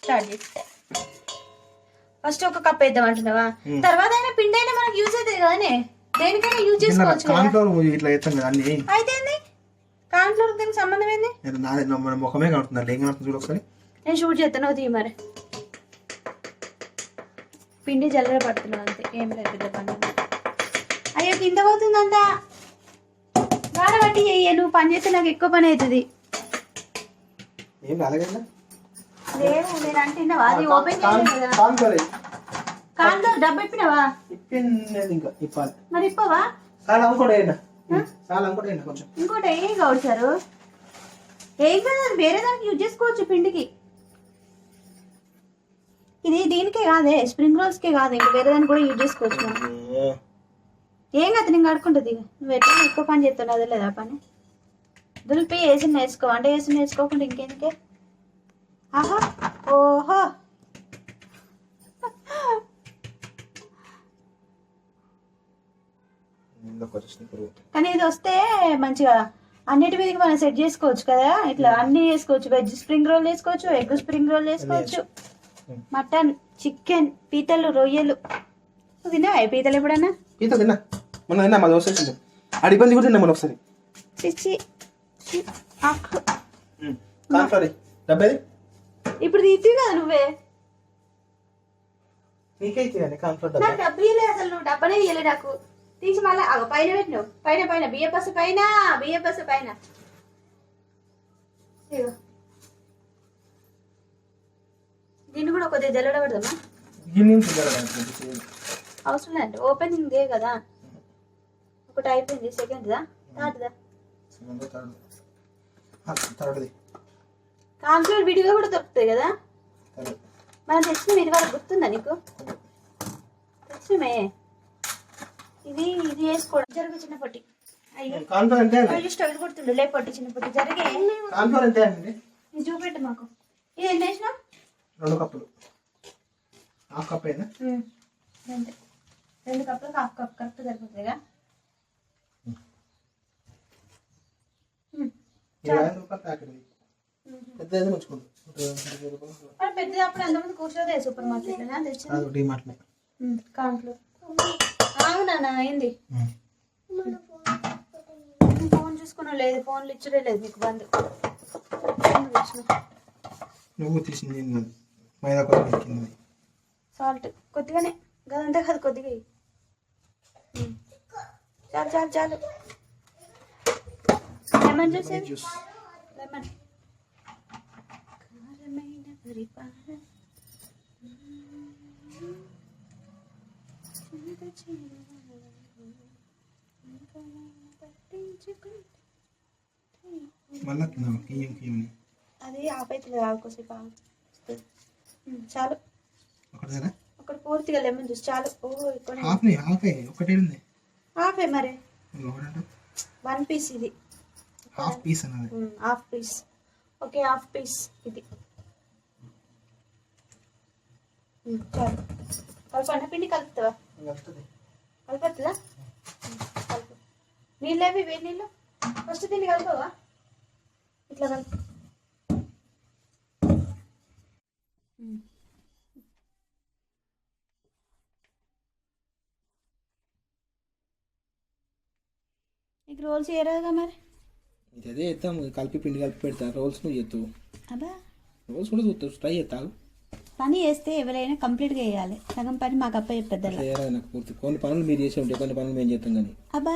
Start చేస్తా. First ఒక cup వేద్దాం అంటున్నావా, తర్వాత అయినా పిండి అయినా మనకు యూజ్ అవుతుంది కదనే, దేనికైనా యూజ్ చేసుకోవచ్చు. అయితే కార్న్ ఫ్లోర్ దీనికి సంబంధం ఏంది? ముఖమే కడుతున్నారు చూడు ఒకసారి. నేను షూట్ చేస్తాను అది మరి. పిండి జల్లర పడుతున్నావు అంతే, ఏం లేదు పెద్ద పని. అయ్యో కింద పోతుందంతా గాడ పట్టి చెయ్యి, నువ్వు పని చేస్తే నాకు ఎక్కువ పని అవుతుంది. ఏం రాలేదా? లేదు నేను అంటున్నావా, అది ఓపెన్ కార్న్ ఫ్లోర్ డబ్బు ఇప్పినావా? ఇంకా ఇప్పాలి మరి ఇప్పవా? కొంచెం ఇంకోటి ఏం కావచ్చు సార్, ఏం కదా వేరే దానికి యూజ్ చేసుకోవచ్చు పిండికి. ఇది దీనికే కాదే, స్ప్రింగ్ రోల్స్ కే కాదు, ఇంకా వేరే దానికి కూడా యూజ్ చేసుకోవచ్చు. ఏం కదా నేను కడుకుంటుంది. నువ్వు ఎట్లా ఎక్కువ పని చేస్తున్నావు, అదే లేదా పని. దులిపి వేసి నేర్చుకో, అంటే వేసి నేర్చుకోకుండా ఇంకెందుకే. ఆహా ఓహో కానీ ఇది వస్తే మంచిగా అన్నిటి మీదకి మనం సెట్ చేసుకోవచ్చు కదా. ఇట్లా అన్ని చేసుకోవచ్చు, వెజ్ స్ప్రింగ్ రోల్ వేసుకోవచ్చు, ఎగ్ స్ప్రింగ్ రోల్ వేసుకోవచ్చు, మటన్, చికెన్, పీతలు, రొయ్యలు. తిన్నావా పీతలు ఎప్పుడన్నా? పీతలు తిన్నా, మొన్న తిన్నా, మా దోశ అడిగి కూడా తిన్నా మొన్న ఒకసారి. చిచ్చి డబ్బేది ఇప్పుడు తీసి కదా నువ్వే. నాకు డబ్బు ఇయ్యలేదు అసలు, నువ్వు డబ్బనే ఇయ్యలేదు నాకు. తీసి మళ్ళీ పైన పెట్టినావు, పైన పైన బియ్య బస్సు పైన, బియ్య బస్సు పైన. దీన్ని కూడా కొద్దిగా జల్లడ పడదామా? అవసరం లేదు, ఓపెనింగ్ దే కదా. ఒకటి అయిపోయింది, సెకండ్దా థర్డ్దా? కాన్ఫ్లవర్ విడిగా కూడా దొరుకుతాయి కదా. మనం తెచ్చిన ఇది వరకు గుర్తుందా నీకు? తెచ్చినమే ఇది ఇది వేసుకోవడం జరుగు చిన్న పొట్టి. అయ్యో స్టవ్ కొడుతుండే లే పొట్టి, చిన్న పొట్టి జరిగే ఇది చూపెట్టు మాకు. ఇది ఎన్ని వేసినా? 2 కప్పులు, హాఫ్ కప్ అయినా అంతే. 2 కప్పులకు హాఫ్ కప్ కరెక్ట్ సరిపోతుందిగా. పెద్దది అప్పుడు ఎంతమంది కూర్చోదే సూపర్ మార్కెట్ తెచ్చి కాంట్లో. అవునా అయింది. ఫోన్ చూసుకున్నా లేదు, ఫోన్లు ఇచ్చడే లేదు నీకు బంద్. నువ్వు తీసింది సాల్ట్ కొద్దిగానే గదంతా కాదు, కొద్దిగా చాలు చాలు చాలు. లెమన్ జ్యూస్, లెమన్ కారమైన పరిపాలన. అది ఆపైతుంది కాసేపు చాలు. ఒకటి పూర్తిగా లెమన్ జ్యూస్ చాలు. హాఫే మరి 1 పీస్ ఇది, half piece. Okay half piece ఇది చాలు. కలపండి, పిండి కలుపుతావా? కలుపుతుందా? కలుపు. నీళ్ళు అవి వేడి నీళ్ళు ఫస్ట్ దీన్ని కలుపువా? ఇట్లా కలుపు. నీకు రోల్స్ చేయరాదుగా మరి? అదే చేస్తాం, కలిపి పిండి కలిపి పెడతా. రోల్స్ నువ్వు చేస్తావు. అబ్బా రోల్స్ కూడా చూస్తావు, ట్రై చేస్తావు. పని చేస్తే ఎవరైనా కంప్లీట్గా చేయాలి, సగం పని మాకు అప్ప చెప్పేద్దా. నాకు పూర్తి కొన్ని పనులు మీరు చేసి ఉంటే కొన్ని పనులు మేము చేస్తాం కానీ. అబ్బా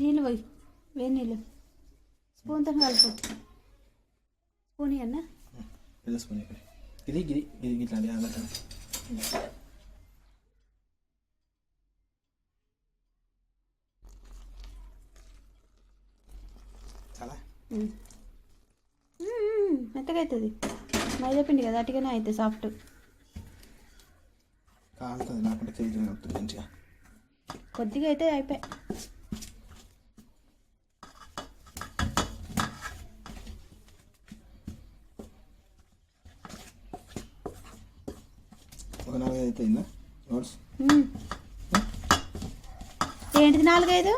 నీళ్ళు పోయి, వేడి నీళ్ళు స్పూన్తో కలుపు. స్పూన్ అన్నా పెద్ద స్పూన్ ఇది ఇది ఇది ఇట్లాంటి చాలా మెత్తగా అవుతుంది. మైదా పిండి కదా, అటుగానే అవుతుంది సాఫ్ట్. కాలుతుంది, లేకుంటే చేతులు అవుతుంది మంచిగా. కొద్దిగా అయితే అయిపోయి. ఒక 4-5 అవుతుందా నోట్స్? ఏంటిది 4-5?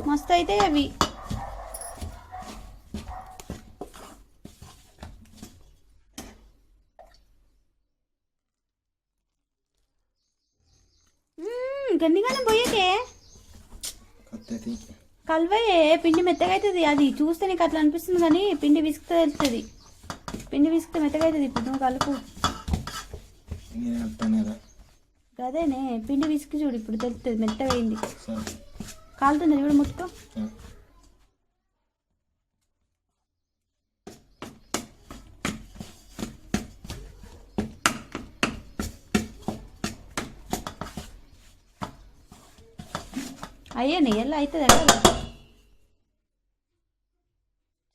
మస్తు అయితే అవి. గండిగానే పోయేకే కలవయే, పిండి మెత్తగా అవుతుంది. అది చూస్తే నీకు అట్లా అనిపిస్తుంది కానీ పిండి విసుకుతే తెలుస్తుంది. పిండి విసుకుతే మెత్తగా అవుతుంది. ఇప్పుడు నువ్వు కలుపు. అదేనే పిండి విసికి చూడు, ఇప్పుడు తెలుస్తుంది మెత్తగా అయింది. కాలుతుంది చూడు, ముట్టుకో. అయ్యాను ఎలా అవుతుంది అంటే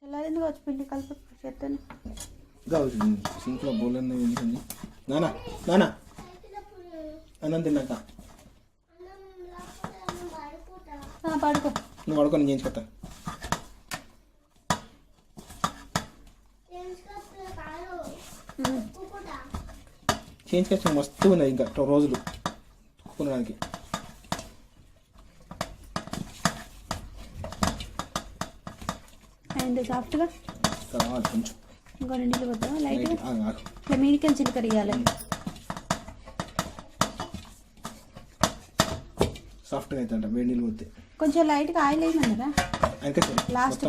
చల్లారింది కావచ్చు పిండి కలుపు చేస్తాను. సింక్లో బోలన్నీ ఎందుకండి నానా నానా అన్నం తిన్నాక పడుకో. నువ్వు పడుకో, నేను చేయించుకొస్తా. చేయించుకొచ్చిన మస్తు ఉన్నాయి ఇంకా రోజులు కొనడానికి. అయింది సాఫ్ట్గా కావాలి కొంచెం. ఇంకో నీళ్ళు వద్దాం లైట్గా. ఇట్లా మీదికెళ్ళి చిలకర ఇవ్వాలి. సాఫ్ట్గా అవుతుంట వేడి నీళ్ళు పోతే. కొంచెం లైట్గా ఆయిల్ వేయమన్నారా లాస్ట్?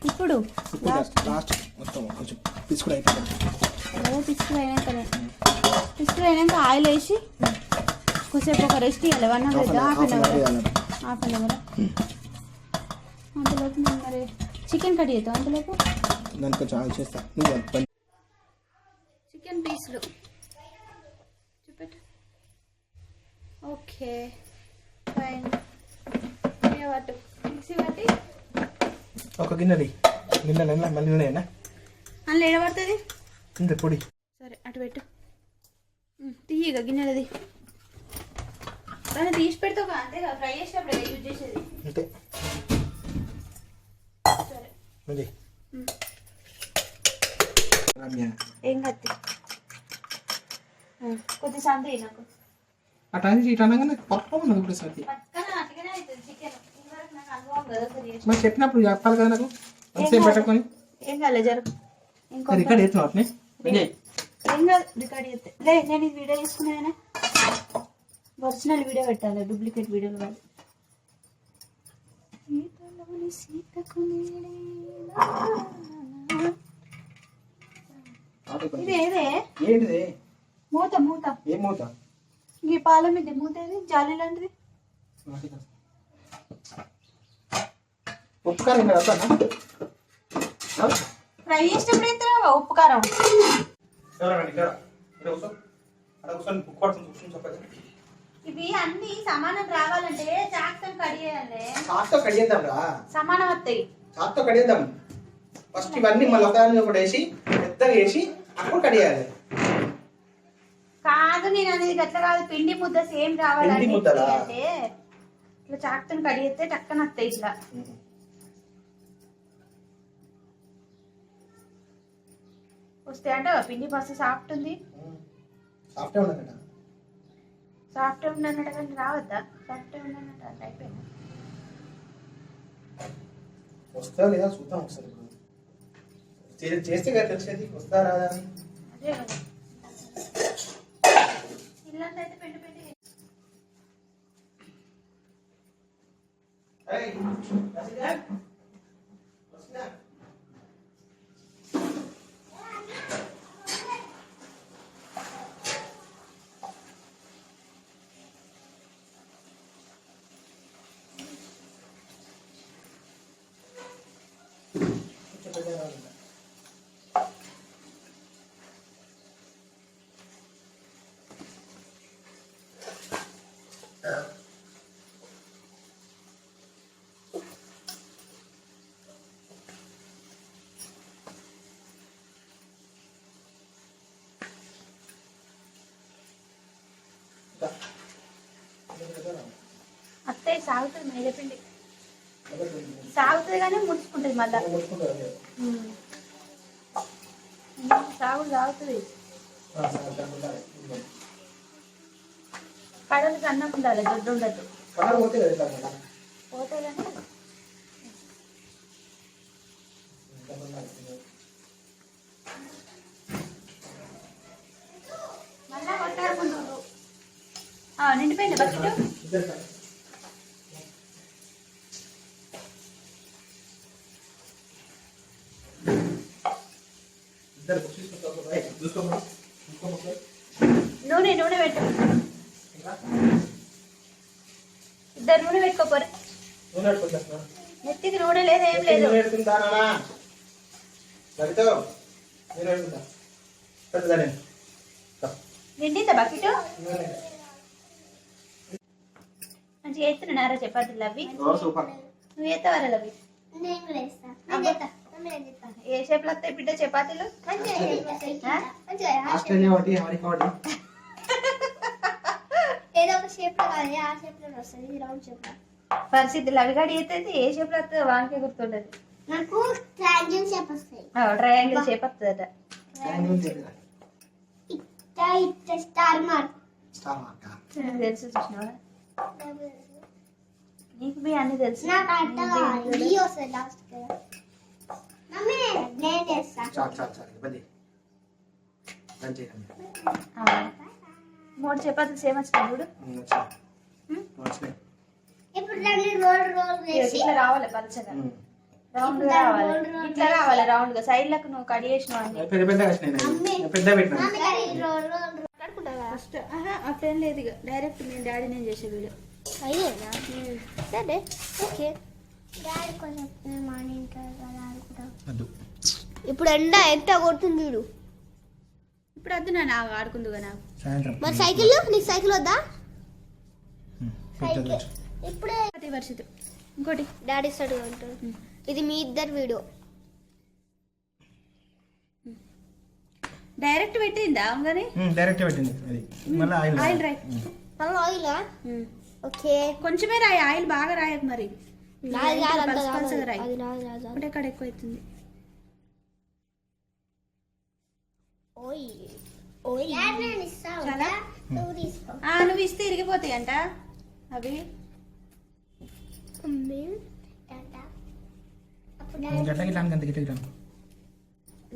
ఇప్పుడు లాస్ట్ మొత్తం కొంచెం పిసుకుడు అయిపోతుంది. పిసుకుడు అయినాకనే పిసుకుడు అయినాక ఆయిల్ వేసి కొద్దిసేపు ఒక రెస్ట్ ఇవ్వాలి. 1 అవర్ హాఫ్ అన్ అవర్. అంతలోపు నేను మరి చికెన్ కట్ చేద్దాం. అంతలోపు దానికి కొంచెం ఆయిల్ చేస్తా. చికెన్ పీసులు చూపెట్టు. Okay fine. పట్టు మిక్సీ పట్టి ఒక గిన్నె మళ్ళీ ఉన్నాయన్నా అందులో ఎడబడుతుంది ఇంత పొడి. సరే అటు పెట్టు. తీయగా గిన్నెలది దాన్ని తీసి పెడతావు కదా, అంతే కదా, ఫ్రై చేసినప్పుడు యూజ్ చేసేది అంతే. సరే ఏం కత్తి కొద్ది సంది నాకు అటు ఇటు అనగానే పక్కన ఉన్నది ఇప్పుడు సర్ది. అట్లనే అవుతుంది చికెన్. నాకు అనుభవం కదా మరి చెప్పినప్పుడు చెప్పాలి కదా నాకు. అంతసేపు పెట్టుకొని ఏం కాలేదు జరుగు. ఇంకో రికార్డ్ చేస్తున్నావు అట్నే ఏం కాదు రికార్డ్ చేస్తే లే. నేను ఇది వీడియో తీసుకున్నానే, ఒరిజినల్ వీడియో పెట్టాలి, డూప్లికేట్ వీడియోలు కాదు. ఇది ఏదే ఏంటిది? మూత మూత. ఏ మూత? ఈ పాల మీద మూత ఏది జాలి లాంటిది. ఉప్పు కారం ఫ్రై చేసినప్పుడు ఎత్తారా ఉప్పు కారం. ఇవి అన్ని సమానం రావాలంటే చాక్తో కడియాలి. సమానం వస్తాయి. చాక్తో కడియేద్దాం ఫస్ట్. ఇవన్నీ మళ్ళీ ఒకదాన్ని ఒకటి వేసి పెద్దగా వేసి అప్పుడు కడియాలి. కాదు నేను అనేది గట్ల కాదు, పిండి ముద్ద సేమ్ రావాలంటే ఇట్లా చాక్తో కడిగితే టక్కన వస్తాయి ఇట్లా. వస్తే అంటే పిండి మస్తు సాఫ్ట్ ఉంది. సాఫ్ట్ ఉండన్నట్టు కానీ రావద్దా? సాఫ్ట్ ఉండన్నట్టు అంటే అయిపోయింది. వస్తా లేదా చూద్దాం ఒకసారి. చేస్తే కదా తెలిసేది వస్తా రాదా అని. అదే కదా ఇల్లంతా అయితే పిండి పిండి. అత్తయ్య సాగుతుంది మైదాపిండి సాగుతుంది కానీ ముడుచుకుంటుంది మళ్ళా. సాగుతుంది కడలు సన్నగా ఉండాలి, దొడ్డు ఉండదు. కలర్ పోతే కదా ఫోటోలని మళ్ళా కొట్టాడుకుంటుండ్రు. నిండిపోయింది బకెట్. నూనె పెట్టు. ఇద్దరు నూనె పెట్టుకోపోరు. నెత్తికి నూనె లేదు, ఏం లేదు. నిండిందా బకెట్? మంచిగా ఎత్తున్నారా చపాతీలు అవి? నువ్వు ఎత్తవారా అవి? ఏ షేప్లో వస్తాయి బిడ్డ చపాతీలు? ఏదో ఒక షేప్ లో కాదు, ఆ షేప్ లో వస్తుంది, రౌండ్ షేప్ లో. పరిస్థితులు అవి కాడి ఎత్తైతే ఏ షేప్లో వస్తుంది వానికే గుర్తుండదు. నాకు ట్రయాంగిల్ షేప్ వస్తాయి. ట్రయాంగిల్ షేప్ వస్తుందట. స్టార్ మార్క్ తెలుసు, చూసినావా? నీకు మీ అన్ని తెలుసు. నాకు అర్థం వస్తుంది లాస్ట్ కదా. మమ్మీ నేను చేస్తా. 3 చపాతీలు సేమ్ వచ్చినాయి చూడు. ఇప్పుడు దాన్ని రోల్ వేసి ఇట్లా రావాలి పలచగా, రౌండ్ గా రావాలి. ఇట్లా రావాలి రౌండ్ గా. సైడ్ లకు నువ్వు కడి చేసినావు ఫస్ట్. అట్లేం లేదు, ఇక డైరెక్ట్ నేను డాడీ నేను చేసే వీడియో. అయ్యేనా? సరే ఓకే. డాడీ కొంచెం మార్నింగ్ ఆడుకుంటాం. ఇప్పుడు ఎండ ఎంత కొడుతుంది చూడు. ఇప్పుడు వద్దు నా ఆడుకుందుగా నాకు. మరి సైకిల్, నీకు సైకిల్ వద్దా? సైకిల్ ఇప్పుడే వర్షిత్. ఇంకోటి డాడీ ఇస్తాడు అంటారు. ఇది మీ ఇద్దరు వీడియో. డైరెక్ట్ పెట్టిందా? కానీ డైరెక్ట్ పెట్టింది. అది మళ్ళీ ఆయిల్ రాయి. మళ్ళీ ఆయిలా? ఓకే, కొంచెమే రాయి, ఆయిల్ బాగా రాయకు. మరి రాయి ఒకటే కాడ ఎక్కువ అవుతుంది. నువ్వు ఇస్తే ఇరిగిపోతాయి అంట అవి.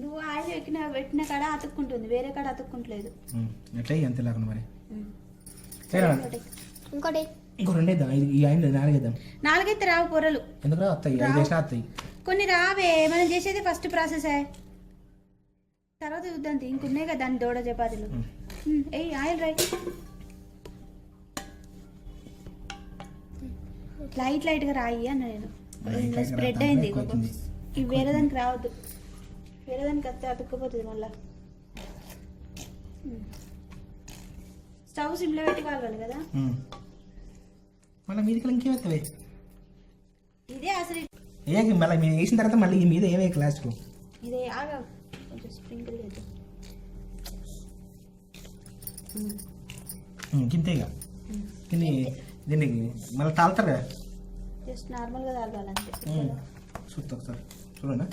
నువ్వు ఆయిల్ పెట్టిన కాడ అతుక్కుంటుంది, వేరే కాడ అతుక్కుంటలేదు. ఇంకోటి ఇంకో 2 వేద్దాం. ఈ ఆయిల్ 4 వేద్దాం. 4 అయితే రావు పొరలు. ఎందుకు వస్తాయి? 5 వేసినా వస్తాయి. కొన్ని రావే, మనం చేసేది ఫస్ట్ ప్రాసెస్. తర్వాత చూద్దాం, ఇంకున్నాయి కదా దాని దూడ చపాతీలు. ఏయ్ ఆయిల్ రైట్. లైట్ గా రాయి అన్న నేను. స్ప్రెడ్ అయింది. ఇవి వేరే దానికి రావద్దు, వేరే దానికి వస్తే అతుక్కుపోతుంది మళ్ళా. స్టవ్ సిమ్లో పెట్టి కావాలి కదా. మళ్ళీ మీదకి ఇంకేమవుతాయి? ఇదే అసలు మళ్ళీ మీరు వేసిన తర్వాత మళ్ళీ మీద ఏమే క్లాస్ ఇదే. ఆగా కొంచెం స్ప్రింకిల్ చేద్దాం. గింతేగా దీన్ని దీనికి మళ్ళీ తాగుతారు కదా. జస్ట్ నార్మల్గా తాగాలంటే. చూస్తా ఒకసారి చూడండి.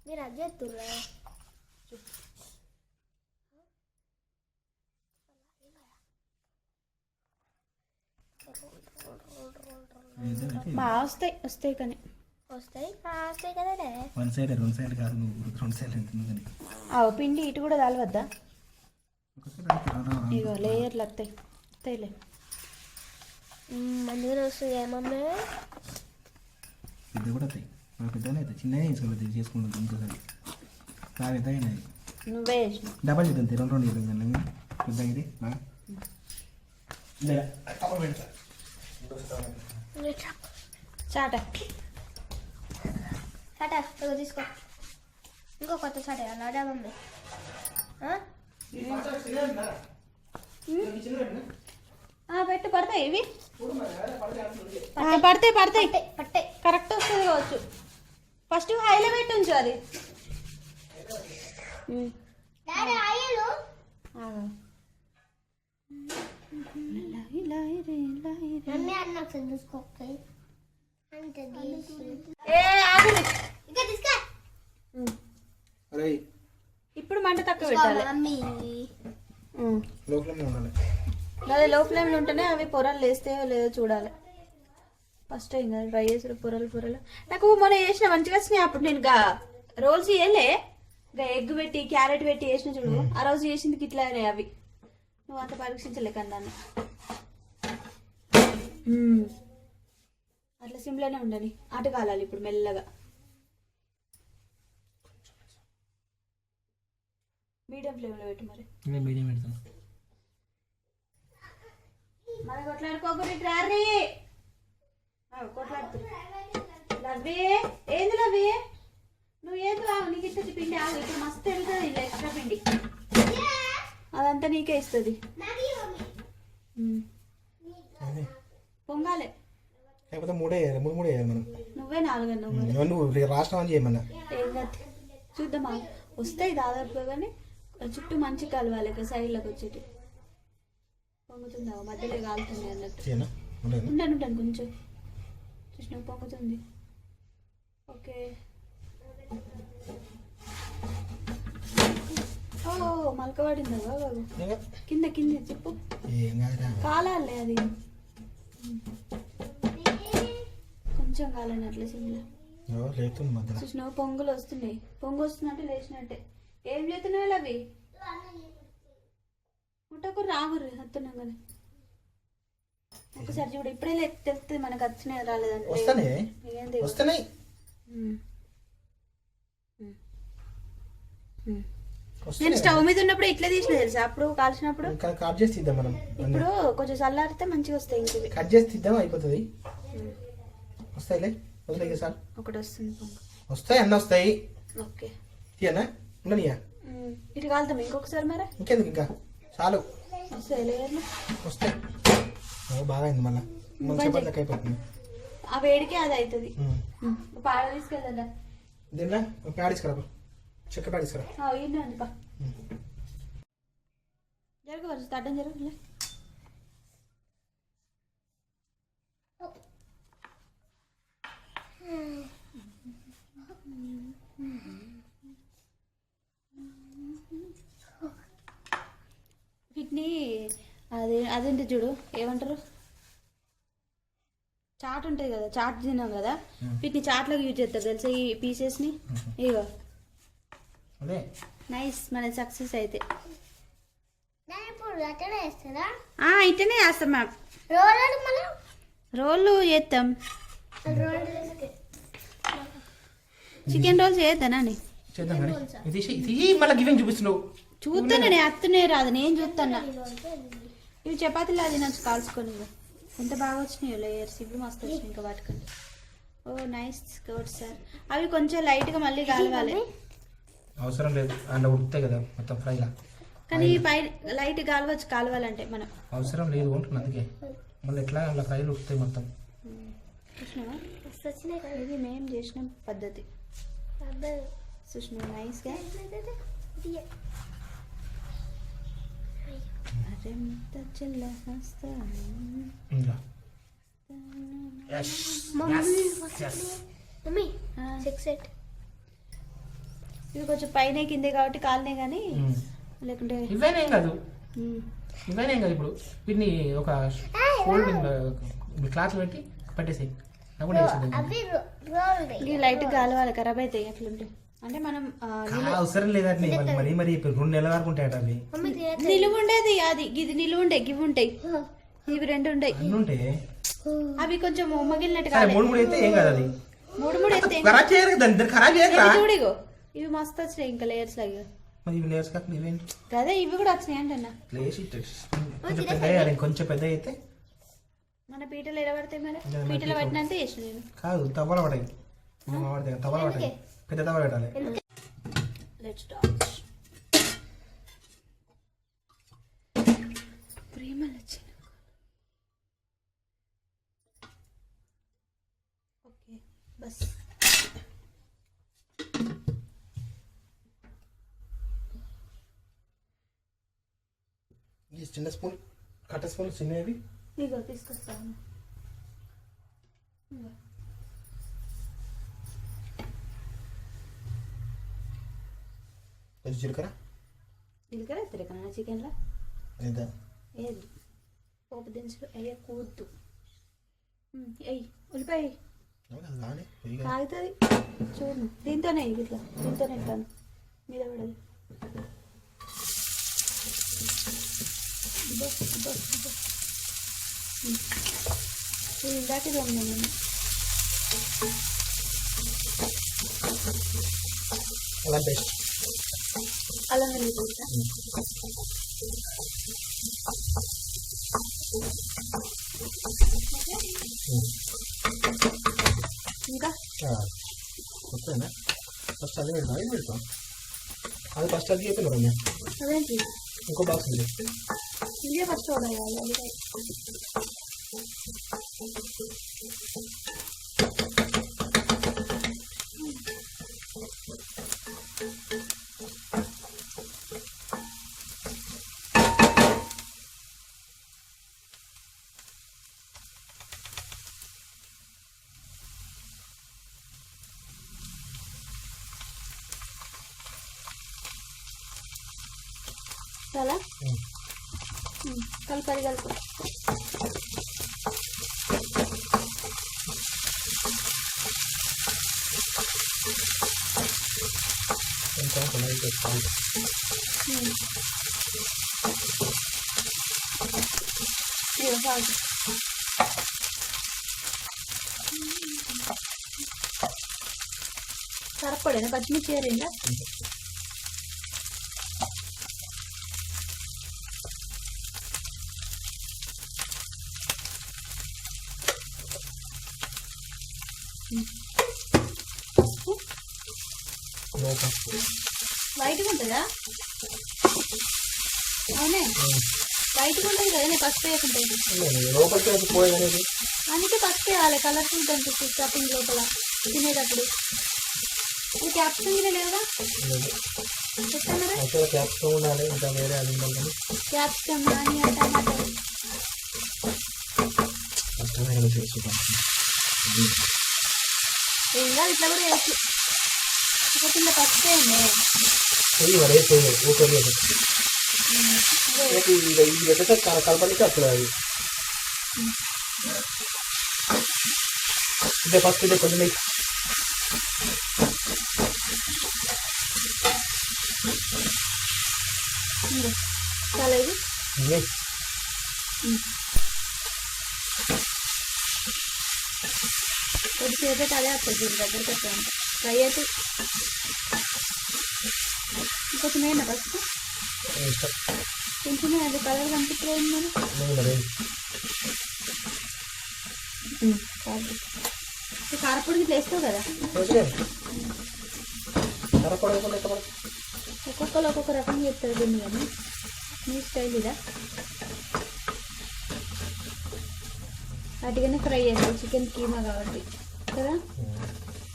మీరు అది చేస్తుర్రా? బాగా వస్తాయి కానీ వస్తాయి కదా. 1 సైడ్ 2 సైడ్ కాదు, 2 సైడ్ కానీ పిండి ఇటు కూడా తాగవద్దా? ఇగో లేయర్లు వస్తాయిలే. మంచిగా వస్తుంది ఏమన్నా. పెద్ద కూడా వస్తాయి. పెద్దనే అవుతాయి, చిన్నగా వేసుకోవాలి. చేసుకుంటుంది ఇంకోసారి బాగా పెద్దగా. నువ్వే చేసిన డబల్ చేద్దాం, 2 చేద్దాం. పెద్దగా ఇది బాగా చాట తీసుకో. ఇంకో కొత్త చాట అలాడా మమ్మీ? పెట్టు. పడతాయి ఇవి, పడతాయి. కరెక్ట్ వస్తుంది కావచ్చు. ఫస్ట్ హైలో పెట్టి ఉంచు అది. అరే ఇప్పుడు మంట తక్కువ పెట్టాలి. లోపలనే ఉండాలి. అదే లో ఫ్లేమ్లో ఉంటేనే అవి పొరలు లేస్తాయో లేదో చూడాలి. ఫస్ట్ టైం కదా ట్రై చేసారు పొరలు. నాకు మొన్న చేసిన మంచిగా వచ్చినాయి. అప్పుడు నేను రోల్స్ చేయలే, ఎగ్ పెట్టి క్యారెట్ పెట్టి చేసిన చూడు, ఆ రోజు చేసింది ఇట్లా అవి. నువ్వు అంత పరీక్షించలేకన్నా అట్లా సింపుల్గానే ఉండని. అటు కాలాలి ఇప్పుడు మెల్లగా. మీడియం ఫ్లేమ్లో పెట్టు మరి. మీడియం పెడతాను. మన కొట్లాడుకోకూడదు రారీ. కొట్లాడుతు లవ్వే ఏంది లవ్వే, నువ్వు ఏంది రావు, నీకు ఇస్తుంది పిండి. ఆగు ఇప్పుడు మస్తు వెళ్తుంది ఇలా ఎక్స్ట్రా పిండి, అదంతా నీకే ఇస్తుంది. పొంగాలే లేకపోతే మూడు వేయాలి మనం. నువ్వే 4 నువ్వు రాష్ట్రం అని చేయమన్నా. ఏం కాదు చూద్దామా, వస్తాయి దాదాపుగా. కానీ చుట్టూ మంచి కలవాలి ఇక సైడ్లోకి వచ్చేటి. పొంగుతుందా మధ్యలో కాలుతుంది అన్నట్టు. ఉంటాను కొంచెం చూసిన పొంగుతుంది. ఓకే ఓ మలక పడిందా బాబు? కింద చెప్పు. కాలాలే అది కొంచెం కాలని అట్లా సిమ్లో చూసిన పొంగులు వస్తున్నాయి. పొంగు వస్తున్నట్టే లేచినట్టే. ఏం చేస్తున్నావు అవి? ముట్టకు రాగురు వస్తున్నాం కానీ ఒకసారి చూడు. ఇప్పుడే తెలుస్తుంది మనకు వచ్చినాయి రాలేదంటే. నేను స్టవ్ మీద ఉన్నప్పుడు ఇట్లా తీసిన తెలుసా, అప్పుడు కాల్చినప్పుడు. కట్ చేసి తీద్దాం మనం. ఇప్పుడు కొంచెం చల్లారితే మంచిగా వస్తాయి. ఇంటివి కట్ చేసి తీద్దాం, అయిపోతుంది. వస్తాయిలే, వదిలే సార్. ఒకటి వస్తుంది పొంగు. వస్తాయి, అన్నీ వస్తాయి. ఓకే తీయనా ఉండనియా? ఇటు కాలుతాం ఇంకొకసారి మరి. ఇంకెందుకు, ఇంకా చాలు. వస్తాయి లేయర్లు వస్తాయి. బాగా అయింది మళ్ళీ చపాతీలకు అయిపోతుంది. ఆ వేడికే అది అవుతుంది. పాడ తీసుకెళ్దా దీనిలో ప్యాడ్ తీసుకురా, చెక్క ప్యాడ్ తీసుకురా. ఇండి పా జరగవచ్చు అడ్డం జరగలే. వీటిని అదేంటి చూడు, ఏమంటారు, చాట్ ఉంటుంది కదా, చాట్ తిన్నాం కదా, వీటిని చాట్లోకి యూజ్ చేస్తారు తెలుసా ఈ పీసెస్ని. ఇగో నైస్, మన సక్సెస్ అయితే. ఇట్లనే చేస్తాం మ్యామ్. రోళ్ళు చేస్తాం. చికెన్ రోల్స్ చేద్దానా చూపిస్తున్నావు? చూస్తాను నేను, అత్తనే రాదు, నేను చూస్తాను. ఇవి చపాతీలు అది నచ్చు కాల్చుకొని. ఎంత బాగా వచ్చినాయో లేయర్స్, ఇవి మస్తు వచ్చినాయి ఇంకా వాటికంటే. ఓ నైస్ గుడ్ సార్. అవి కొంచెం లైట్గా మళ్ళీ కాలవాలి. అవసరం లేదు, అందులో ఉడుకుతాయి కదా మొత్తం ఫ్రైలా. కానీ పై లైట్ కాలవాలంటే మనం అవసరం లేదు ఉంటుంది. అందుకే మళ్ళీ ఎట్లా అలా ఫ్రైలు ఉడుకుతాయి మొత్తం. చూసినావా, ఇది మేము చేసిన పద్ధతి. చూసినావా నైస్గా. ఇది కొంచెం పైన కిందే కాబట్టి కాలనే కానీ లేకుంటే ఇవేనేం కాదు. ఇప్పుడు వీటిని ఒక క్లాత్ పెట్టి పెట్టేసాయి. లైట్ కాలవాలి, ఖరాబ్ అవుతాయి అట్లుంటే. అంటే మనం అవసరం లేదండి, మరి మరి 2 నెలల వరకు ఉంటాయట అవి. నిలువ ఉండేది అది, ఇది నిలువ ఉండే, గివి ఉంటాయి, ఇవి 2 ఉంటాయి. అవి కొంచెం మగిలినట్టు కాదు. 3 అయితే ఏం కాదు. అది 3 అయితే చూడిగో, ఇవి మస్తు వచ్చినాయి ఇంకా లేయర్స్ లాగా. కదా ఇవి కూడా వచ్చినాయి అంటన్నా. కొంచెం పెద్ద అయితే మన పీటలు ఎడబడతాయి మరి. పీటలు పట్టినంత చేసిన నేను కాదు, తవ్వలు పడాయి. తవ్వలు పట్టాయి, పెద్ద తవ్వలు పెట్టాలి. ప్రేమలు వచ్చిన ఓకే బస్. చిన్న స్పూన్, కట్ట స్పూన్ చిన్నవి ఇగో తీసుకొస్తాను. జీలకర్ర జీలకర్ర తిరగనా చికెన్లో ఏది పోపు దినుసులు వేయకూడదు. ఎయ్యి ఉల్లిపాయ ఆగుతుంది చూడు. దీంతోనే ఇట్లా దీంతోనే ఇట్లాను మీద పడదు. ఇందాక నేను అల్లం వెల్లుల్లి పేస్ట్ ఇంకా ఓకేనా. ఫస్ట్ అది పెడతాం, ఇది పెడతాం. అది ఫస్ట్ అది అయిపోయింది. అదేంటి ఇంకో బాక్స్ ఉంది. ఇదే ఫస్ట్ ఆర్డర్ చేయాలి. చాలా కలపాలి కలుపు. కరపడేనా పచ్చిమిర్చి ఏరిందా? వైట్గా ఉంటుందా? అవునే వైట్గా ఉంటుంది కదా, నేను పసుపు వేయకుంటుంది. లోపలికి పోయేది అందుకే పసుపు వేయాలి, కలర్ఫుల్ కనిపిస్తుంది స్టఫింగ్ లోపల తినేటప్పుడు. ఇది క్యాప్సికమ్ లేదా చెప్తారా? క్యాప్సికమ్ ఉండాలి, ఇంకా వేరే అది ఉండాలి. క్యాప్సికమ్ ఆనియన్ టమాటో ఏం కాదు, ఇట్లా కూడా వేయచ్చు. ఒక కింద పసుపు వేయండి. కలపడానికి అసలు అది ఇదే ఫస్ట్ ఇదే కొంచెం చాలా ఇది కొద్దిసేపు అయితే అదే వస్తుంది దీని దగ్గరికి వస్తాను. ఫ్రై అయితే ఇంకొంచెం వేయండి ఫస్ట్, కొంచెమే అది కలర్ కనిపించలేదు మరి. కారపొడి ఇట్లా వేస్తావు కదా, ఒక్కొక్కరు ఒక్కొక్క రకంగా చెప్తారు దీన్ని. కానీ మీ స్టైల్ ఇదా? వాటికనే ఫ్రై చేస్తావు, చికెన్ కీమా కాబట్టి కదా.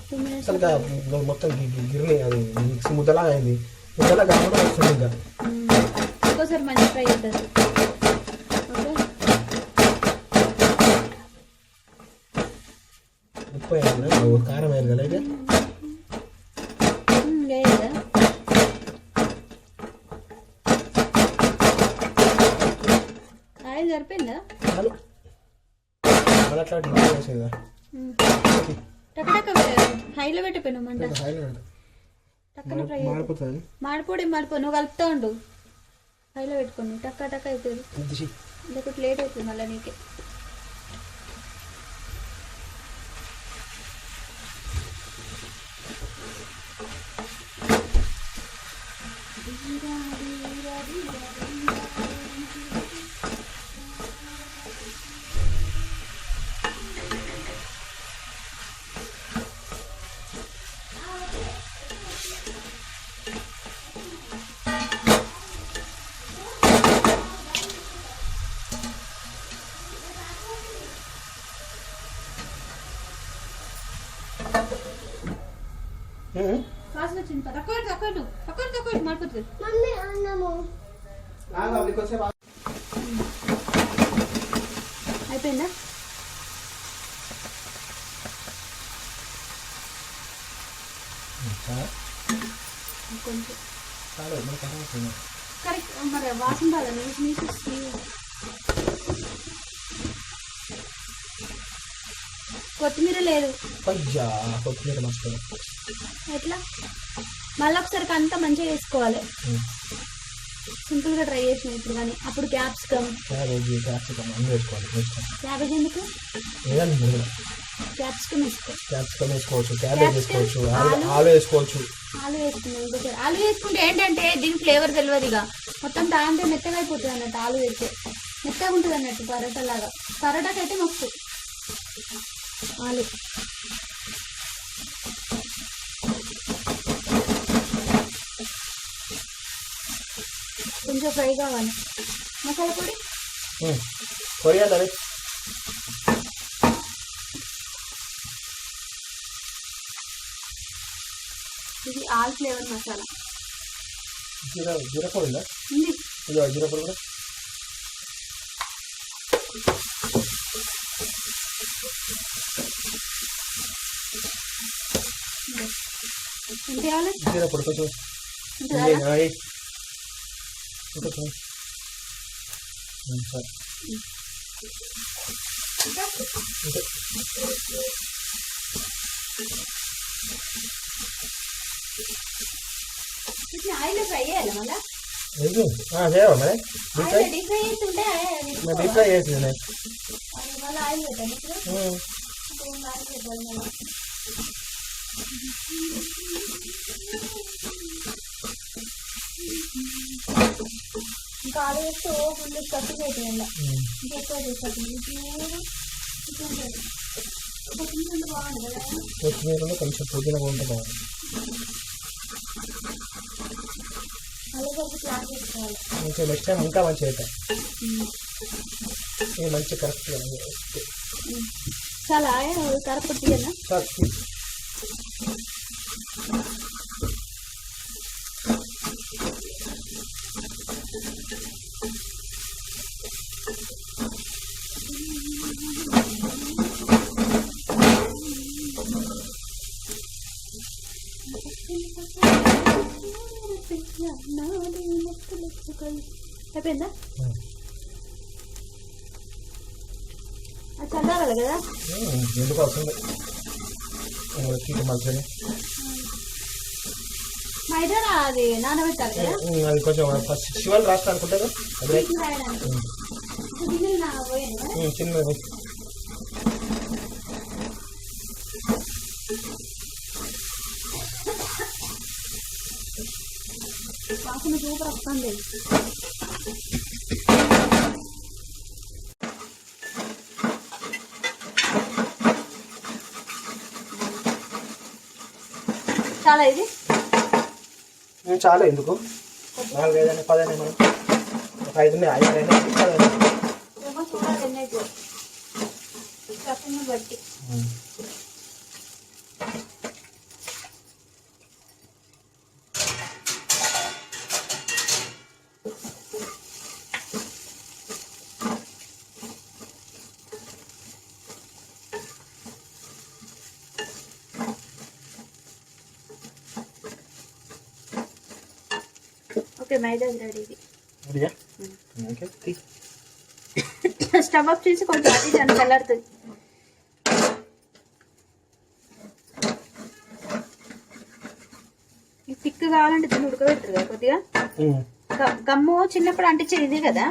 2 minutes మొత్తం గిర్ని అది మిక్స్ ముద్దలా అయింది. ముద్దలా కాకుండా వస్తుంది. ఇంకా ఇంకోసారి మంచి ఫ్రై అవుతుంది. ఓకే, ఉప్పు వేయాలి, కారం వేయాలి కదా. అయితే లేదా ఆయిల్ సరిపోయిందా? చాలు అట్లా వేసేదా. టక హైలో పెట్టిపోయినావు మంట. టక్కన ఫ్రై మాడిపోతుంది. మాడిపోడి నువ్వు కలుపుతా ఉండు. హైలో పెట్టుకోండి, టక్క టక్క అవుతుంది. లేకపోతే లేట్ అవుతుంది మళ్ళీ నీకే. వాసన వచ్చింది. తక్కువ మాడిపోతుంది. మమ్మీ అన్నము అయిపోయిందా? కొంచెం కరెక్ట్ మరి వాసన రాదా? నీసు కొత్తిమీర లేదు. అయ్యా కొత్తిమీర మర్చిపోయా. ఎట్లా మళ్ళీ ఒకసారి అంతా మంచిగా వేసుకోవాలి. సింపుల్ గా ట్రై చేసిన ఇప్పుడు కానీ అప్పుడు క్యాప్సికమ్ క్యాబేజీ క్యాప్సికమ్ అన్నీ వేసుకోవాలి. క్యాబేజ్ ఎందుకు? క్యాప్సికమ్ వేసుకో. క్యాప్సికమ్ వేసుకోవచ్చు, క్యాబేజ్ వేసుకోవచ్చు, ఆలు వేసుకోవచ్చు. ఆలు వేసుకున్నాం ఇంకోసారి. ఆలు వేసుకుంటే ఏంటంటే దీని ఫ్లేవర్ తెలియదు. ఇక మొత్తం దాంట్లో మెత్తగా అయిపోతుంది అన్నట్టు. ఆలు వేస్తే మెత్తగా ఉంటుంది అన్నట్టు పరోటా లాగా. పరోటాకి అయితే మస్తు ఆలు. కొంచెం ఫ్రై కావాలి. మసాలా పొడి కొరియాండర్ ఇది ఆల్ ఫ్లేవర్ మసాలా. జీరా పొడి ఉందా? ఉంది. జీరా పొడి కూడా ఎంత కావాలి? జీరా పొడి కొంచెం ఆయిల్ ఫ్రై చేయాలి మళ్ళీ. చేయవా మరి? డీప్ ఫ్రై చేస్తుంటే డీప్ ఫ్రై చేసింది మళ్ళీ ఆయిల్ పెట్టాలి. ఇంకా ఆలు వేస్తే ఫుల్ కట్టు పెట్టేయాలి. ఇంకా ఎక్కువ చేసేది బాగుంది కదా. కొత్తిమీరలో కొంచెం పుదీనా ఉంటే బాగుంది. అలాగే ప్లాన్ చేసుకోవాలి. మంచిగా నెక్స్ట్ టైం ఇంకా మంచిగా అవుతాయి. ఇది మంచి కరెక్ట్గా చాలా కరెక్ట్ తీయనా? సార్ అయిపోయిందా? అది చల్లారాలి కదా. ఎందుకు వస్తుంది మంచిగా మైదా అది నానబెట్టాలి కదా. అది కొంచెం ఫస్ట్ శివాలు రాస్తా అనుకుంటారు. అదే చిన్నది వాసన సూపర్ వస్తుంది. చాలా ఇది చాలా ఎందుకు 4, 5, 10 మనం ఒక 5 ఉన్నాయి. 5 ఏమో చూడాలి ఎన్ని అయితే స్టఫింగ్ బట్టి. ఓకే మైదా రెడీ. స్టవ్ ఆఫ్ చేసి కొంచెం అది దాన్ని చల్లారుతుంది. థిక్ కావాలంటే దీన్ని ఉడకబెడతారు కదా కొద్దిగా. గమ్ము చిన్నప్పుడు అంటించేది ఇది కదా,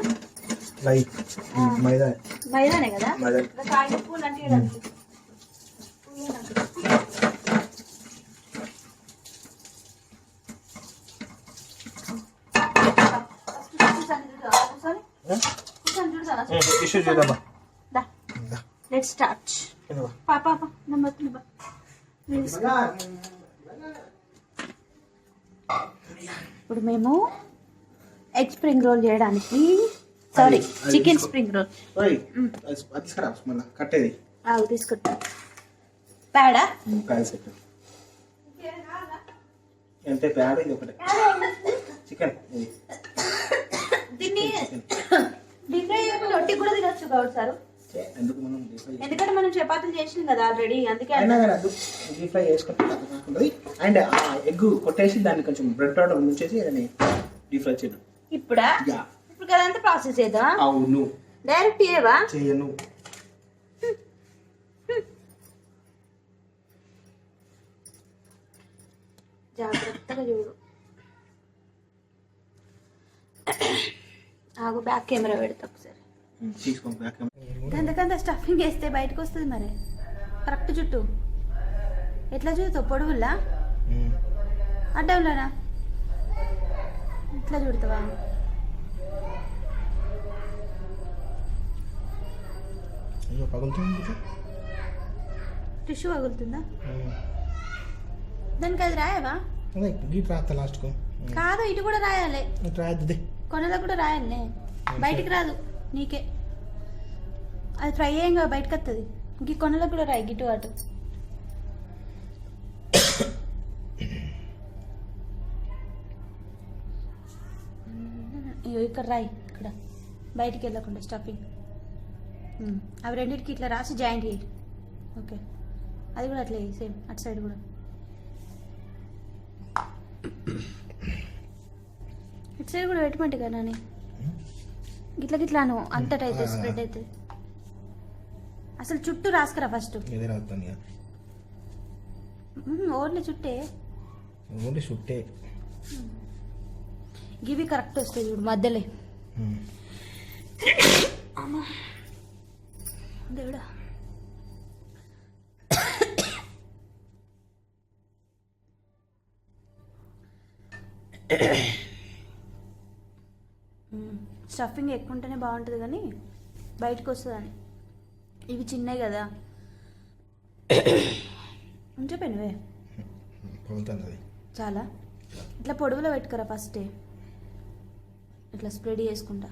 మైదానే కదా. పూలు అంటే లెట్స్ స్టార్ట్. పాపా ఇప్పుడు మేము ఎగ్ స్ప్రింగ్ రోల్ చేయడానికి, సారీ చికెన్ స్ప్రింగ్ రోల్ కట్టేది తీసుకుంటా. ప్యాడా ఎంత ప్యాడ్ ఇది ఒకటే చికెన్. దీన్ని డీప్ ఫ్రై చేయకుండా ఒట్టి కూడా తినొచ్చు కావచ్చు సార్. ఎందుకంటే మనం చపాతీలు చేసినాం కదా ఆల్రెడీ, అందుకే డీప్ ఫ్రై చేసుకుంటుంది. అండ్ ఎగ్ కొట్టేసి దాన్ని కొంచెం బ్రెడ్ పౌడర్ ముంచేసి దాన్ని డీప్ ఫ్రై చేయడం. ఇప్పుడు కదంతా ప్రాసెస్ చేద్దాం. అవును డైరెక్ట్ చేయవా? చేయను. జాగ్రత్తగా చూడు. ఆగు, బ్యాక్ కెమెరా పెడతా ఒకసారి. తీసుకో బ్యాక్ కెమెరా. గంతకంత స్టఫింగ్ వేస్తే బయటకు వస్తుంది మరి. కరెక్ట్ చుట్టూ ఎట్లా చూస్తావు? పొడవులా అడ్డంలోనా ఇట్లా చూడతావా? అయ్యో పగులుతుంది. టిష్యూ పగులుతుందా? దానికి అది రాయవా? అదే గీట్ రాస్తా లాస్ట్కు. కాదు, ఇటు కూడా రాయాలి. రాయద్దు, కొనలో కూడా రాయాలి. బయటికి రాదు నీకే. అది ఫ్రై అయ్యంగా బయటకు వస్తుంది. ఇంక కొనలో కూడా రాయి గిటు అటు. అయ్యో ఇక్కడ రాయి, ఇక్కడ బయటికి వెళ్ళకుండా స్టఫింగ్. అవి రెండింటికి ఇట్లా రాసి జాయింట్ చేయి. ఓకే, అది కూడా అట్లా సేమ్ అటు సైడ్ కూడా. ఇటు సైడ్ కూడా పెట్టమంటే కదా నాని. గిట్ల గిట్లాను అంతటా అయితే స్ప్రెడ్ అవుతుంది. అసలు చుట్టూ రాసుకురా ఫస్ట్. ఓన్లీ చుట్టే. ఓన్లీ చుట్టే. గివి కరెక్ట్ వస్తాయి చూడు మధ్యలో. అమ్మా దేవుడా. స్టఫింగ్ ఎక్కువ ఉంటేనే బాగుంటుంది కానీ బయటకు వస్తుందని. ఇవి చిన్నవి కదా. ఉంచిపోయినవే చాలా. ఇట్లా పొడవులో పెట్టుకురా ఫస్టే, ఇట్లా స్ప్రెడ్ చేసుకుంటా.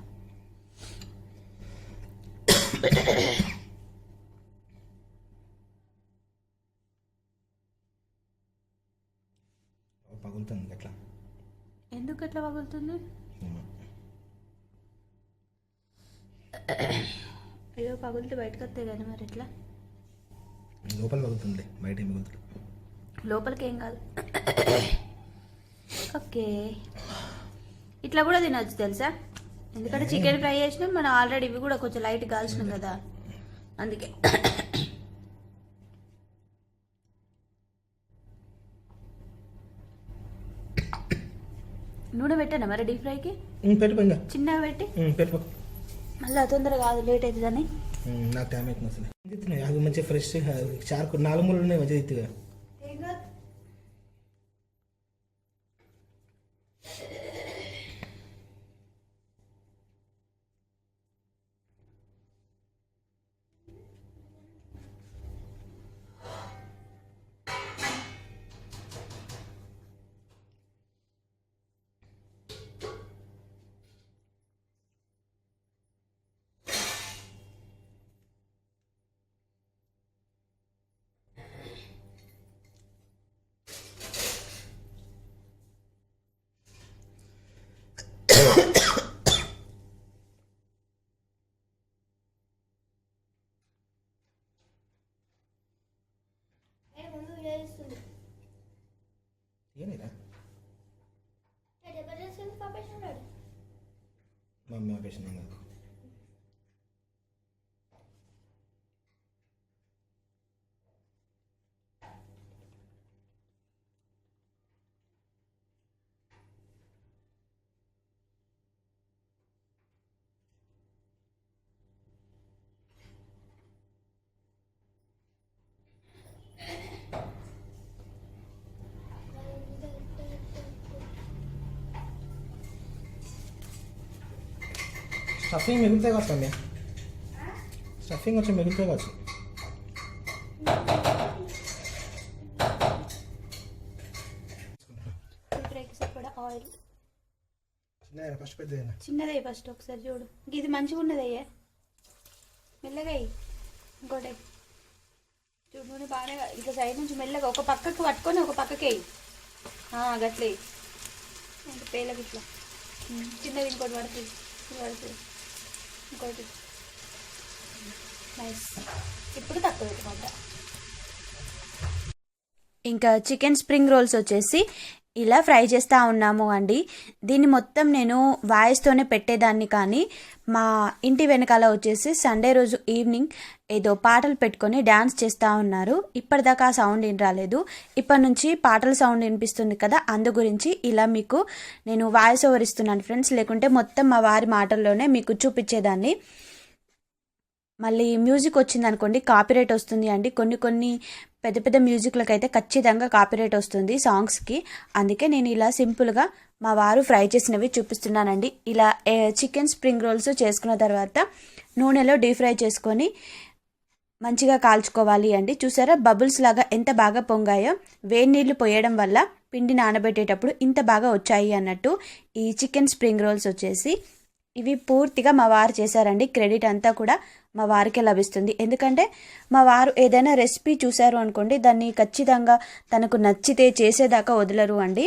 పగులుతుంది ఎట్లా? ఎందుకు ఎట్లా పగులుతుంది? అయ్యో పగులితే బయటకు వస్తాయి కానీ మరి ఎట్లా? లోపల పగులుతుంది, బయట ఏం పగులుతుంది? లోపలికి ఏం కాదు. ఓకే, ఇట్లా కూడా తినవచ్చు తెలుసా? ఎందుకంటే చికెన్ ఫ్రై చేసినాం మనం ఆల్రెడీ. ఇవి కూడా కొంచెం లైట్ కాల్చినాం కదా, అందుకే. నూనె పెట్టానా మరి డీప్ ఫ్రైకి? పెట్టుకోండి, చిన్నగా పెట్టి పెట్టుకో. మళ్ళీ తొందరగా కాదు, లేట్ అవుతుందని. నాకు టైం అవుతుంది. అది మంచిగా ఫ్రెష్ చార్కు 4 మూలలు ఉన్నాయి మంచిగా ఇస్తుగా. ఏనేరా మమ్మీ ఆపేషన్ కాదు. స్టఫింగ్ మిగిలితే కావచ్చు అండి. స్టఫింగ్ వచ్చి మిగిలితే కావచ్చు. ఆయిల్ ఫస్ట్ పెద్ద చిన్నదే ఫస్ట్ ఒకసారి చూడు. ఇది మంచిగా ఉన్నదయ్యా, మెల్లగా ఇంకోటి చూడు. నూనె బాగానే ఇట్లా సైడ్ నుంచి మెల్లగా ఒక పక్కకు పట్టుకొని ఒక పక్కకి గట్లే పేలకి ఇట్లా. చిన్నది ఇంకోటి పడుతుంది, పడుతుంది ఇంకోటి. నైస్. ఇప్పుడు తక్కువ పెట్టుకుంటా. ఇంకా చికెన్ స్ప్రింగ్ రోల్స్ వచ్చేసి ఇలా ఫ్రై చేస్తూ ఉన్నాము అండి. దీన్ని మొత్తం నేను వాయిస్తోనే పెట్టేదాన్ని, కానీ మా ఇంటి వెనకాల వచ్చేసి సండే రోజు ఈవినింగ్ ఏదో పాటలు పెట్టుకొని డ్యాన్స్ చేస్తూ ఉన్నారు. ఇప్పటిదాకా ఆ సౌండ్ ఏం రాలేదు, ఇప్పటి నుంచి పాటల సౌండ్ వినిపిస్తుంది కదా, అందు గురించి ఇలా మీకు నేను వాయిస్ ఓవర్ ఇస్తున్నాను ఫ్రెండ్స్. లేకుంటే మొత్తం మా వారి మాటల్లోనే మీకు చూపించేదాన్ని. మళ్ళీ మ్యూజిక్ వచ్చింది అనుకోండి కాపీరైట్ వస్తుంది అండి. కొన్ని పెద్ద పెద్ద మ్యూజిక్లకు అయితే ఖచ్చితంగా కాపీరైట్ వస్తుంది సాంగ్స్కి. అందుకే నేను ఇలా సింపుల్గా మా వారు ఫ్రై చేసినవి చూపిస్తున్నానండి. ఇలా చికెన్ స్ప్రింగ్ రోల్స్ చేసుకున్న తర్వాత నూనెలో డీప్ ఫ్రై చేసుకొని మంచిగా కాల్చుకోవాలి అండి. చూసారా బబుల్స్ లాగా ఎంత బాగా పొంగాయో. వేడి నీళ్లు పోయడం వల్ల పిండి నానబెట్టేటప్పుడు ఇంత బాగా వచ్చాయి అన్నట్టు ఈ చికెన్ స్ప్రింగ్ రోల్స్ వచ్చేసి. ఇవి పూర్తిగా మా వారు చేశారండి. క్రెడిట్ అంతా కూడా మా వారికే లభిస్తుంది. ఎందుకంటే మా వారు ఏదైనా రెసిపీ చూశారు అనుకోండి, దాన్ని ఖచ్చితంగా తనకు నచ్చితే చేసేదాకా వదలరు అండి.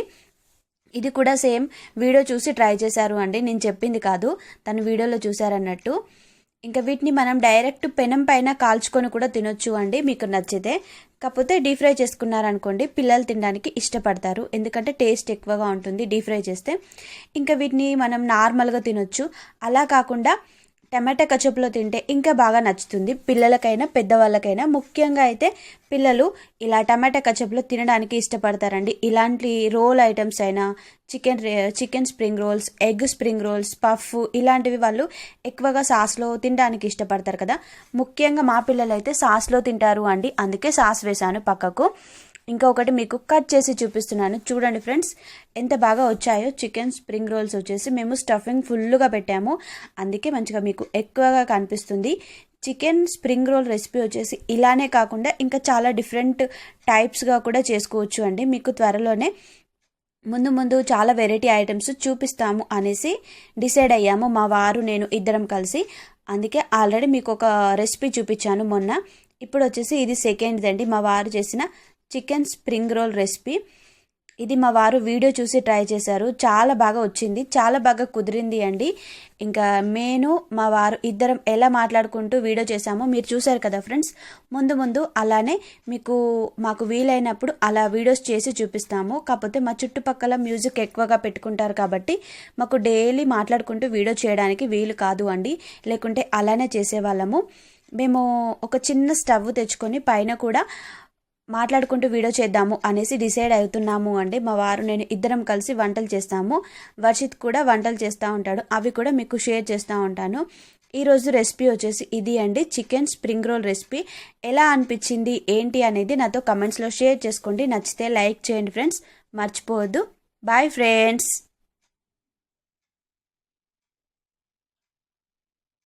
ఇది కూడా సేమ్ వీడియో చూసి ట్రై చేశారు అండి, నేను చెప్పింది కాదు, తను వీడియోలో చూశారన్నట్టు. ఇంకా వీటిని మనం డైరెక్ట్ పెనం పైన కాల్చుకొని కూడా తినొచ్చు అండి మీకు నచ్చితే. కాకపోతే డీప్ ఫ్రై చేసుకున్నారనుకోండి పిల్లలు తినడానికి ఇష్టపడతారు, ఎందుకంటే టేస్ట్ ఎక్కువగా ఉంటుంది డీప్ ఫ్రై చేస్తే. ఇంకా వీటిని మనం నార్మల్గా తినొచ్చు. అలా కాకుండా టమాటా కచప్లో తింటే ఇంకా బాగా నచ్చుతుంది పిల్లలకైనా పెద్దవాళ్ళకైనా. ముఖ్యంగా అయితే పిల్లలు ఇలా టమాటా కచప్లో తినడానికి ఇష్టపడతారండి. ఇలాంటి రోల్ ఐటమ్స్ అయినా chicken spring rolls, egg spring rolls, puff ఇలాంటివి వాళ్ళు ఎక్కువగా సాస్లో తినడానికి ఇష్టపడతారు కదా. ముఖ్యంగా మా పిల్లలు అయితే సాస్లో తింటారు అండి, అందుకే సాస్ వేసాను పక్కకు. ఇంకొకటి మీకు కట్ చేసి చూపిస్తున్నాను చూడండి ఫ్రెండ్స్, ఎంత బాగా వచ్చాయో. చికెన్ స్ప్రింగ్ రోల్స్ వచ్చేసి మేము స్టఫింగ్ ఫుల్గా పెట్టాము, అందుకే మంచిగా మీకు ఎక్కువగా కనిపిస్తుంది. చికెన్ స్ప్రింగ్ రోల్ రెసిపీ వచ్చేసి ఇలానే కాకుండా ఇంకా చాలా డిఫరెంట్ టైప్స్గా కూడా చేసుకోవచ్చు అండి. మీకు త్వరలోనే ముందు చాలా వెరైటీ ఐటమ్స్ చూపిస్తాము అనేసి డిసైడ్ అయ్యాము మా వారు నేను ఇద్దరం కలిసి. అందుకే ఆల్రెడీ మీకు ఒక రెసిపీ చూపించాను మొన్న. ఇప్పుడు వచ్చేసి ఇది సెకండ్ది అండి, మా వారు చేసిన చికెన్ స్ప్రింగ్ రోల్ రెసిపీ. ఇది మా వారు వీడియో చూసి ట్రై చేశారు, చాలా బాగా వచ్చింది, చాలా బాగా కుదిరింది అండి. ఇంకా నేను మా వారు ఇద్దరం ఎలా మాట్లాడుకుంటూ వీడియో చేశామో మీరు చూశారు కదా ఫ్రెండ్స్. ముందు అలానే మాకు వీలైనప్పుడు అలా వీడియోస్ చేసి చూపిస్తాము. కాకపోతే మా చుట్టుపక్కల మ్యూజిక్ ఎక్కువగా పెట్టుకుంటారు కాబట్టి మాకు డైలీ మాట్లాడుకుంటూ వీడియో చేయడానికి వీలు కాదు అండి, లేకుంటే అలానే చేసేవాళ్ళము. మేము ఒక చిన్న స్టవ్ తెచ్చుకొని పైన కూడా మాట్లాడుకుంటూ వీడియో చేద్దాము అనేసి డిసైడ్ అవుతున్నాము అండి. మా వారు నేను ఇద్దరం కలిసి వంటలు చేస్తాము. వర్షిత్ కూడా వంటలు చేస్తూ ఉంటాడు, అవి కూడా మీకు షేర్ చేస్తూ ఉంటాను. ఈరోజు రెసిపీ వచ్చేసి ఇది అండి, చికెన్ స్ప్రింగ్ రోల్ రెసిపీ. ఎలా అనిపించింది ఏంటి అనేది నాతో కమెంట్స్లో షేర్ చేసుకోండి. నచ్చితే లైక్ చేయండి ఫ్రెండ్స్, మర్చిపోవద్దు. Bye friends.